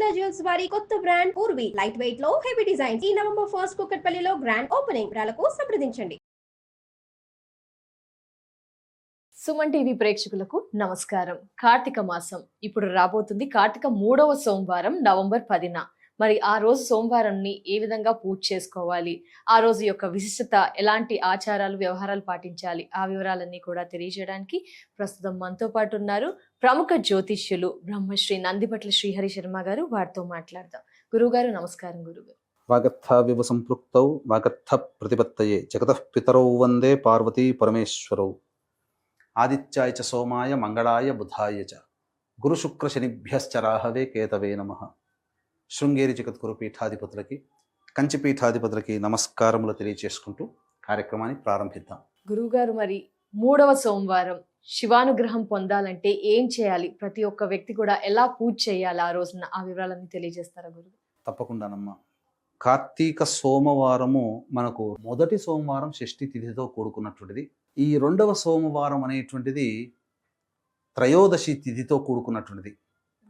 మాంగళ్య జ్యువెల్స్ వారి కొత్త బ్రాండ్ పూర్వి లైట్ వెయిట్ లో హెవీ డిజైన్ ఈ నవంబర్ 1 కూకట్పల్లిలో గ్రాండ్ ఓపెనింగ్ వివరాలకు సంప్రదించండి. సుమన్ టీవీ ప్రేక్షకులకు నమస్కారం. కార్తీక మాసం ఇప్పుడు రాబోతుంది. కార్తీక 3వ సోమవారం నవంబర్ 10న. మరి ఆ రోజు సోమవారాన్ని ఏ విధంగా పూజ చేసుకోవాలి, ఆ రోజు యొక్క విశిష్టత, ఎలాంటి ఆచారాలు వ్యవహారాలు పాటించాలి, ఆ వివరాలన్నీ కూడా తెలియజేయడానికి ప్రస్తుతం మనతో పాటు ఉన్నారు ప్రముఖ జ్యోతిష్యులు బ్రహ్మశ్రీ నందిపట్ల శ్రీహరి శర్మ గారు. వారితో మాట్లాడదాం. గురువుగారు నమస్కారం. గురుగారు వాగర్థావివ సంపృక్తౌ వాగర్థ ప్రతిపత్తయే జగతః పితరౌ వందే పార్వతీ పరమేశ్వరౌ ఆదిత్యాయ చ సోమాయ మంగళాయ బుధాయ చ గురు శుక్ర శనిభ్యశ్చ రాహవే కేతవే నమః. శృంగేరి జగద్గురు పీఠాధిపతులకి, కంచి పీఠాధిపతులకి నమస్కారములు తెలియచేసుకుంటూ కార్యక్రమాన్ని ప్రారంభిద్దాం. గురువుగారు, మరి 3వ సోమవారం శివానుగ్రహం పొందాలంటే ఏం చేయాలి? ప్రతి ఒక్క వ్యక్తి కూడా ఎలా పూజ చేయాలి ఆ రోజున, ఆ వివరాలన్నీ తెలియజేస్తారా గురువు? తప్పకుండానమ్మా. కార్తీక సోమవారము మనకు మొదటి సోమవారం షష్ఠి తిథితో కూడుకున్నటువంటిది. ఈ 2వ సోమవారం అనేటువంటిది త్రయోదశి తిథితో కూడుకున్నటువంటిది.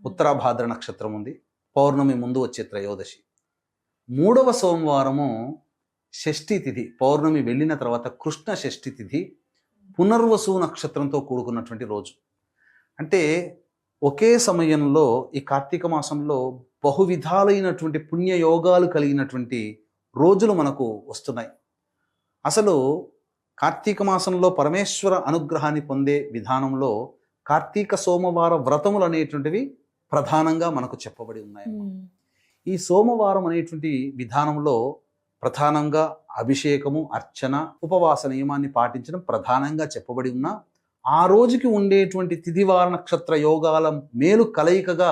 ఉత్తరాభాద్ర నక్షత్రం ఉంది, పౌర్ణమి ముందు వచ్చే త్రయోదశి. 3వ సోమవారము షష్ఠి తిథి, పౌర్ణమి వెళ్ళిన తర్వాత కృష్ణ షష్ఠి తిథి, పునర్వసు నక్షత్రంతో కూడుకున్నటువంటి రోజు. అంటే ఒకే సమయంలో ఈ కార్తీక మాసంలో బహువిధాలైనటువంటి పుణ్యయోగాలు కలిగినటువంటి రోజులు మనకు వస్తున్నాయి. అసలు కార్తీక మాసంలో పరమేశ్వర అనుగ్రహాన్ని పొందే విధానంలో కార్తీక సోమవార వ్రతములు అనేటువంటివి ప్రధానంగా మనకు చెప్పబడి ఉన్నాయి. ఈ సోమవారం అనేటువంటి విధానంలో ప్రధానంగా అభిషేకము, అర్చన, ఉపవాస నియమాన్ని పాటించడం ప్రధానంగా చెప్పబడి ఉన్నా, ఆ రోజుకి ఉండేటువంటి తిథివార నక్షత్ర యోగాల మేలు కలయికగా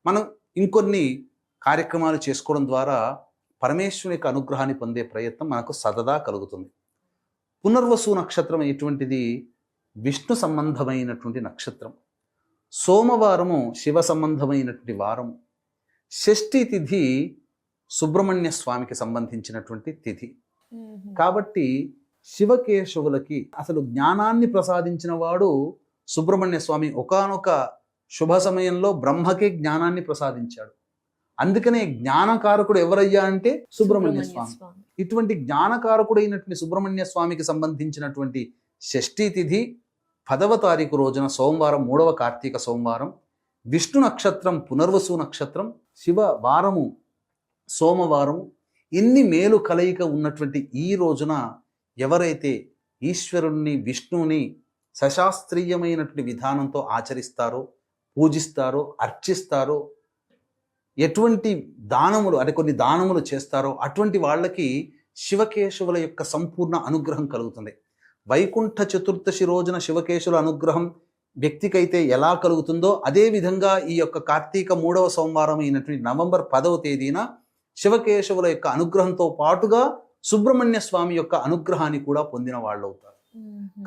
మనం ఇంకొన్ని కార్యక్రమాలు చేసుకోవడం ద్వారా పరమేశ్వరుని యొక్క అనుగ్రహాన్ని పొందే ప్రయత్నం మనకు సదదా కలుగుతుంది. పునర్వసు నక్షత్రం ఎటువంటిది? విష్ణు సంబంధమైనటువంటి నక్షత్రం. సోమవారము శివ సంబంధమైనటువంటి వారము. షష్ఠి తిథి సుబ్రహ్మణ్య స్వామికి సంబంధించినటువంటి తిథి. కాబట్టి శివకేశవులకి అసలు జ్ఞానాన్ని ప్రసాదించిన వాడు సుబ్రహ్మణ్య స్వామి. ఒకానొక శుభ సమయంలో బ్రహ్మకే జ్ఞానాన్ని ప్రసాదించాడు. అందుకనే జ్ఞానకారకుడు ఎవరయ్యా అంటే సుబ్రహ్మణ్య స్వామి. ఇటువంటి జ్ఞానకారకుడైనటువంటి సుబ్రహ్మణ్య స్వామికి సంబంధించినటువంటి షష్ఠి తిథి 10వ తారీఖు రోజున సోమవారం, 3వ కార్తీక సోమవారం, విష్ణు నక్షత్రం పునర్వసు నక్షత్రం, శివ వారము సోమవారము. ఇన్ని మేలు కలయిక ఉన్నటువంటి ఈ రోజున ఎవరైతే ఈశ్వరుణ్ణి, విష్ణువుని సశాస్త్రీయమైనటువంటి విధానంతో ఆచరిస్తారో, పూజిస్తారో, అర్చిస్తారో, ఎటువంటి దానములు అంటే కొన్ని దానములు చేస్తారో అటువంటి వాళ్ళకి శివకేశవుల యొక్క సంపూర్ణ అనుగ్రహం కలుగుతుంది. వైకుంఠ చతుర్దశి రోజున శివకేశవుల అనుగ్రహం వ్యక్తికైతే ఎలా కలుగుతుందో అదేవిధంగా ఈ యొక్క కార్తీక 3వ సోమవారం అయినటువంటి నవంబర్ 10వ తేదీన శివకేశవుల యొక్క అనుగ్రహంతో పాటుగా సుబ్రహ్మణ్య స్వామి యొక్క అనుగ్రహాన్ని కూడా పొందిన వాళ్ళు అవుతారు.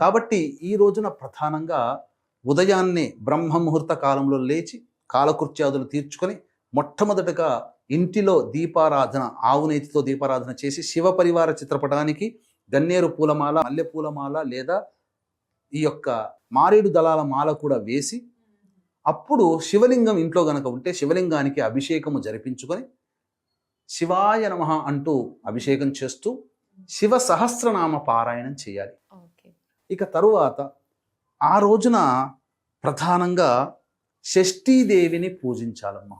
కాబట్టి ఈ రోజున ప్రధానంగా ఉదయాన్నే బ్రహ్మ ముహూర్త కాలంలో లేచి కాలకృత్యాదులు తీర్చుకొని మొట్టమొదటగా ఇంటిలో దీపారాధన, ఆవునేతితో దీపారాధన చేసి శివ పరివార చిత్రపటానికి గన్నేరు పూలమాల, మల్లె పూలమాల లేదా ఈ యొక్క మారేడు దళాల మాల కూడా వేసి, అప్పుడు శివలింగం ఇంట్లో గనక ఉంటే శివలింగానికి అభిషేకము జరిపించుకొని శివాయ నమః అంటూ అభిషేకం చేస్తూ శివ సహస్రనామ పారాయణం చేయాలి. ఇక తరువాత ఆ రోజున ప్రధానంగా షష్ఠీదేవిని పూజించాలమ్మా.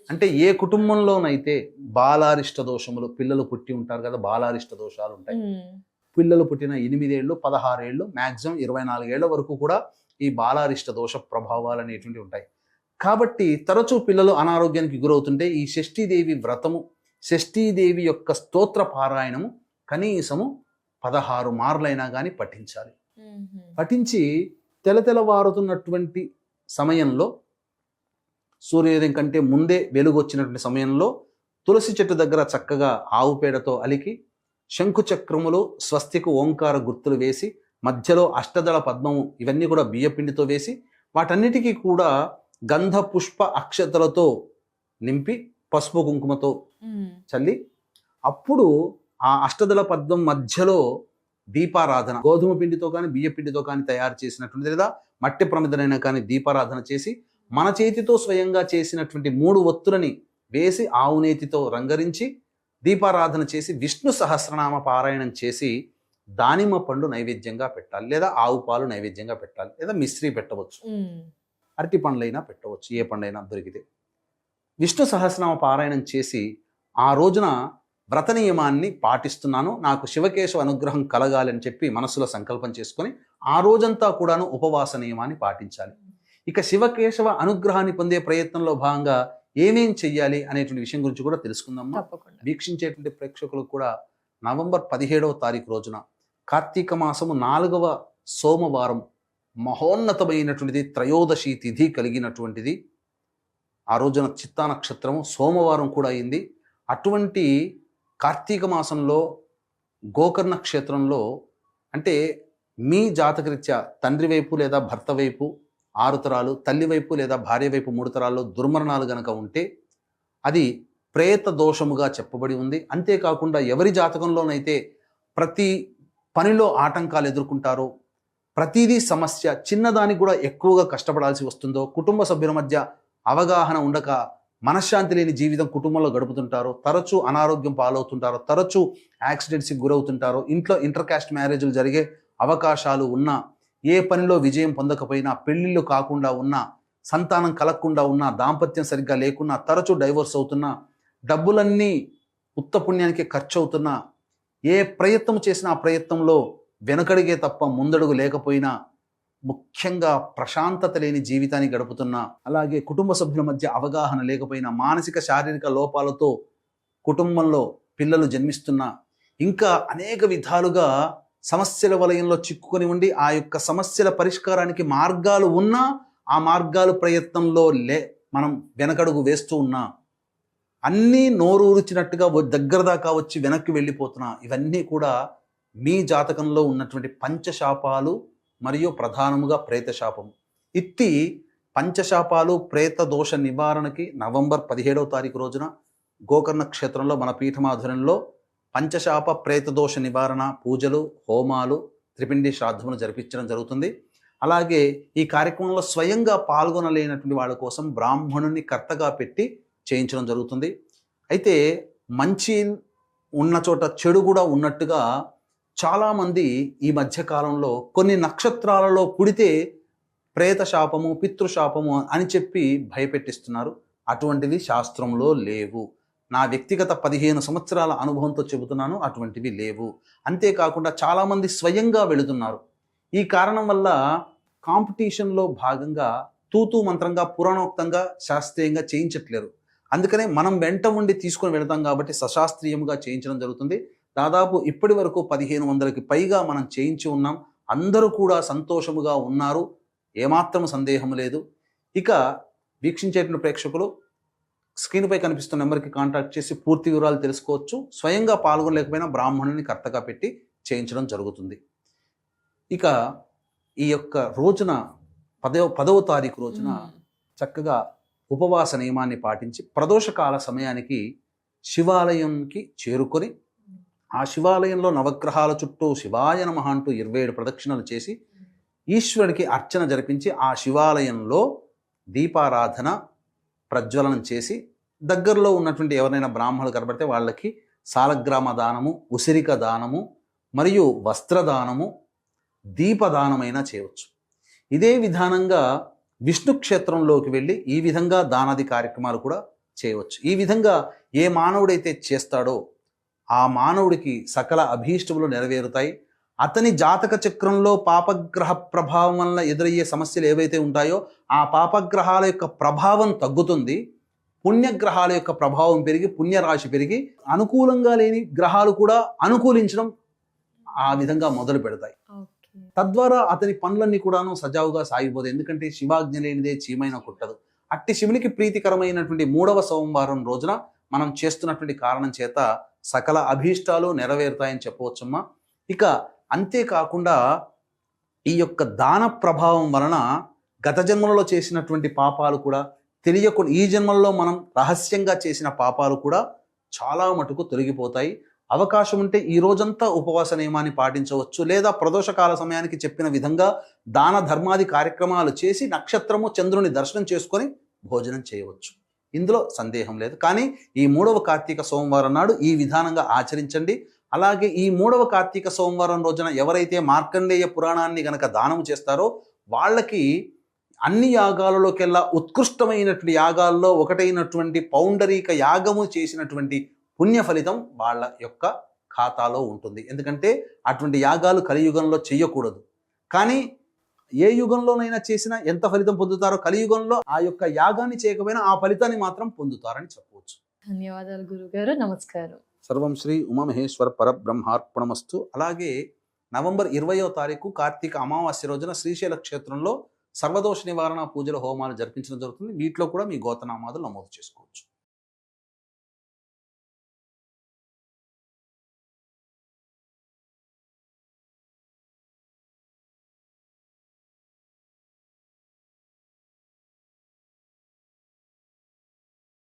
అంటే ఏ కుటుంబంలోనైతే బాలారిష్ట దోషములు, పిల్లలు పుట్టి ఉంటారు కదా, బాలారిష్ట దోషాలు ఉంటాయి. పిల్లలు పుట్టిన 8 ఏళ్ళు, 16 ఏళ్ళు, మ్యాక్సిమం 24 ఏళ్ల వరకు కూడా ఈ బాలారిష్ట దోష ప్రభావాలు అనేటువంటివి ఉంటాయి. కాబట్టి తరచూ పిల్లలు అనారోగ్యానికి గురవుతుంటే ఈ షష్ఠీదేవి వ్రతము, షష్ఠీదేవి యొక్క స్తోత్ర పారాయణము కనీసము 16 మార్లైనా కానీ పఠించాలి. పఠించి తెలతెలవారుతున్నటువంటి సమయంలో, సూర్యోదయం కంటే ముందే వెలుగు వచ్చినటువంటి సమయంలో తులసి చెట్టు దగ్గర చక్కగా ఆవు పేడతో అలికి శంకు చక్రములు, స్వస్తికు ఓంకార గుర్తులు వేసి మధ్యలో అష్టదళ పద్మము ఇవన్నీ కూడా బియ్యపిండితో వేసి వాటన్నిటికీ కూడా గంధ పుష్ప అక్షతలతో నింపి పసుపు కుంకుమతో చల్లి అప్పుడు ఆ అష్టదళ పద్మం మధ్యలో దీపారాధన, గోధుమ పిండితో కానీ బియ్య పిండితో కానీ తయారు చేసినటువంటి లేదా మట్టి ప్రమిదనైనా కానీ దీపారాధన చేసి మన చేతితో స్వయంగా చేసినటువంటి 3 ఒత్తులని వేసి ఆవు నేతితో రంగరించి దీపారాధన చేసి విష్ణు సహస్రనామ పారాయణం చేసి దానిమ్మ పండు నైవేద్యంగా పెట్టాలి, లేదా ఆవు పాలు నైవేద్యంగా పెట్టాలి, లేదా మిశ్రీ పెట్టవచ్చు, అరటి పండ్లైనా పెట్టవచ్చు, ఏ పండైనా దొరికితే. విష్ణు సహస్రనామ పారాయణం చేసి ఆ రోజున వ్రత నియమాన్ని పాటిస్తున్నాను, నాకు శివకేశవ అనుగ్రహం కలగాలి అని చెప్పి మనసులో సంకల్పం చేసుకొని ఆ రోజంతా కూడాను ఉపవాస నియమాన్ని పాటించాలి. ఇక శివకేశవ అనుగ్రహాన్ని పొందే ప్రయత్నంలో భాగంగా ఏమేం చెయ్యాలి అనేటువంటి విషయం గురించి కూడా తెలుసుకుందాం. వీక్షించేటువంటి ప్రేక్షకులకు కూడా నవంబర్ 17వ తారీఖు రోజున కార్తీక మాసము 4వ సోమవారం మహోన్నతమైనటువంటిది, త్రయోదశి తిథి కలిగినటువంటిది. ఆ రోజున చిత్తా నక్షత్రము సోమవారం కూడా అయింది. అటువంటి కార్తీక మాసంలో గోకర్ణ క్షేత్రంలో, అంటే మీ జాతకరీత్యా తండ్రి వైపు లేదా భర్త వైపు 6 తరాలు, తల్లి వైపు లేదా భార్య వైపు 3 తరాల్లో దుర్మరణాలు గనక ఉంటే అది ప్రేత దోషముగా చెప్పబడి ఉంది. అంతేకాకుండా ఎవరి జాతకంలోనైతే ప్రతి పనిలో ఆటంకాలు ఎదుర్కొంటారో, ప్రతిదీ సమస్య, చిన్నదానికి కూడా ఎక్కువగా కష్టపడాల్సి వస్తుందో, కుటుంబ సభ్యుల మధ్య అవగాహన ఉండక మనశ్శాంతి లేని జీవితం కుటుంబంలో గడుపుతుంటారో, తరచూ అనారోగ్యం పాలవుతుంటారో, తరచూ యాక్సిడెంట్స్కి గురవుతుంటారో, ఇంట్లో ఇంటర్ కాస్ట్ మ్యారేజ్లు జరిగే అవకాశాలు ఉన్నా, ఏ పనిలో విజయం పొందకపోయినా, పెళ్ళిళ్ళు కాకుండా ఉన్నా, సంతానం కలగకుండా ఉన్నా, దాంపత్యం సరిగ్గా లేకున్నా, తరచూ డైవోర్స్ అవుతున్నా, డబ్బులన్నీ ఉత్తపుణ్యానికి ఖర్చు అవుతున్నా, ఏ ప్రయత్నం చేసినా ఆ ప్రయత్నంలో వెనకడిగే తప్ప ముందడుగు లేకపోయినా, ముఖ్యంగా ప్రశాంతత లేని జీవితాన్ని గడుపుతున్నా, అలాగే కుటుంబ సభ్యుల మధ్య అవగాహన లేకపోయినా, మానసిక శారీరక లోపాలతో కుటుంబంలో పిల్లలు జన్మిస్తున్నా, ఇంకా అనేక విధాలుగా సమస్యల వలయంలో చిక్కుకొని ఉండి ఆ యొక్క సమస్యల పరిష్కారానికి మార్గాలు ఉన్నా ఆ మార్గాలు ప్రయత్నంలో మనం వెనకడుగు వేస్తూ ఉన్నా, అన్నీ నోరూర్చినట్టుగా దగ్గర దాకా వచ్చి వెనక్కి వెళ్ళిపోతున్నా, ఇవన్నీ కూడా మీ జాతకంలో ఉన్నటువంటి పంచశాపాలు మరియు ప్రధానముగా ప్రేతశాపము. ఇట్టి పంచశాపాలు ప్రేత దోష నివారణకి నవంబర్ 17వ తారీఖు రోజున గోకర్ణ క్షేత్రంలో మన పీఠమాధుర్యంలో పంచశాప ప్రేతదోష నివారణ పూజలు, హోమాలు, త్రిపిండి శ్రాద్ధములు జరిపించడం జరుగుతుంది. అలాగే ఈ కార్యక్రమంలో స్వయంగా పాల్గొనలేనటువంటి వాళ్ళ కోసం బ్రాహ్మణుని కర్తగా పెట్టి చేయించడం జరుగుతుంది. అయితే మంచి ఉన్న చోట చెడు కూడా ఉన్నట్టుగా చాలామంది ఈ మధ్యకాలంలో కొన్ని నక్షత్రాలలో పుడితే ప్రేతశాపము, పితృశాపము అని చెప్పి భయపెట్టిస్తున్నారు. అటువంటివి శాస్త్రంలో లేవు. నా వ్యక్తిగత 15 సంవత్సరాల అనుభవంతో చెబుతున్నాను, అటువంటివి లేవు. అంతేకాకుండా చాలామంది స్వయంగా వెళుతున్నారు. ఈ కారణం వల్ల కాంపిటీషన్లో భాగంగా తూతూ మంత్రంగా, పురాణోక్తంగా, శాస్త్రీయంగా చేయించట్లేరు. అందుకనే మనం వెంట ఉండి తీసుకొని వెళతాం కాబట్టి సశాస్త్రీయంగా చేయించడం జరుగుతుంది. దాదాపు ఇప్పటి వరకు 1500కి పైగా మనం చేయించి ఉన్నాం. అందరూ కూడా సంతోషముగా ఉన్నారు, ఏమాత్రం సందేహం లేదు. ఇక వీక్షించేటువంటి ప్రేక్షకులు స్క్రీన్పై కనిపిస్తున్న నెంబర్కి కాంటాక్ట్ చేసి పూర్తి వివరాలు తెలుసుకోవచ్చు. స్వయంగా పాల్గొనలేకపోయినా బ్రాహ్మణుని కర్తగా పెట్టి చేయించడం జరుగుతుంది. ఇక ఈ యొక్క రోజున 10వ తారీఖు రోజున చక్కగా ఉపవాస నియమాన్ని పాటించి ప్రదోషకాల సమయానికి శివాలయంకి చేరుకొని ఆ శివాలయంలో నవగ్రహాల చుట్టూ శివాయ నమః అంటూ 27 ప్రదక్షిణలు చేసి ఈశ్వరుడికి అర్చన జరిపించి ఆ శివాలయంలో దీపారాధన ప్రజ్వలనం చేసి దగ్గరలో ఉన్నటువంటి ఎవరైనా బ్రాహ్మణులు కనబడితే వాళ్ళకి సాలగ్రామ దానము, ఉసిరిక దానము మరియు వస్త్రదానము, దీపదానమైనా చేయవచ్చు. ఇదే విధానంగా విష్ణు క్షేత్రంలోకి వెళ్ళి ఈ విధంగా దానాది కార్యక్రమాలు కూడా చేయవచ్చు. ఈ విధంగా ఏ మానవుడైతే చేస్తాడో ఆ మానవుడికి సకల అభీష్టములు నెరవేరుతాయి. అతని జాతక చక్రంలో పాపగ్రహ ప్రభావం వల్ల ఎదురయ్యే సమస్యలు ఏవైతే ఉంటాయో ఆ పాపగ్రహాల యొక్క ప్రభావం తగ్గుతుంది. పుణ్యగ్రహాల యొక్క ప్రభావం పెరిగి పుణ్యరాశి పెరిగి అనుకూలంగా లేని గ్రహాలు కూడా అనుకూలించడం ఆ విధంగా మొదలు పెడతాయి. తద్వారా అతని పనులన్నీ కూడాను సజావుగా సాగిపోతాయి. ఎందుకంటే శివాజ్ఞ లేనిదే చీమైన కుట్టదు. అట్టి శివునికి ప్రీతికరమైనటువంటి 3వ సోమవారం రోజున మనం చేస్తున్నటువంటి కారణం చేత సకల అభీష్టాలు నెరవేరుతాయని చెప్పవచ్చమ్మా. ఇక అంతేకాకుండా ఈ యొక్క దాన ప్రభావం వలన గత జన్మలలో చేసినటువంటి పాపాలు కూడా తెలియకుండా ఈ జన్మల్లో మనం రహస్యంగా చేసిన పాపాలు కూడా చాలా మటుకు తొలగిపోతాయి. అవకాశం ఉంటే ఈ రోజంతా ఉపవాస నియమాన్ని పాటించవచ్చు, లేదా ప్రదోషకాల సమయానికి చెప్పిన విధంగా దాన ధర్మాది కార్యక్రమాలు చేసి నక్షత్రము, చంద్రుని దర్శనం చేసుకొని భోజనం చేయవచ్చు. ఇందులో సందేహం లేదు. కానీ ఈ 3వ కార్తీక సోమవారం నాడు ఈ విధానంగా ఆచరించండి. అలాగే ఈ 3వ కార్తీక సోమవారం రోజున ఎవరైతే మార్కండేయ పురాణాన్ని గనక దానం చేస్తారో వాళ్ళకి అన్ని యాగాలలోకెల్లా ఉత్కృష్టమైనటువంటి యాగాల్లో ఒకటైనటువంటి పౌండరీక యాగము చేసినటువంటి పుణ్య ఫలితం వాళ్ళ యొక్క ఖాతాలో ఉంటుంది. ఎందుకంటే అటువంటి యాగాలు కలియుగంలో చేయకూడదు. కానీ ఏ యుగంలోనైనా చేసినా ఎంత ఫలితం పొందుతారో కలియుగంలో ఆ యొక్క యాగాన్ని చేయకపోయినా ఆ ఫలితాన్ని మాత్రం పొందుతారని చెప్పవచ్చు. ధన్యవాదాలు గురుగారు. నమస్కారం. సర్వం శ్రీ ఉమామహేశ్వర పరబ్రహ్మార్పణమస్తు. అలాగే నవంబర్ 20వ తారీఖు కార్తీక అమావాస్య రోజున శ్రీశైల క్షేత్రంలో సర్వదోష నివారణ పూజల హోమాలు జరిపించడం జరుగుతుంది. వీటిలో కూడా మీ గోత్రనామాదులు నమోదు చేసుకోవచ్చు.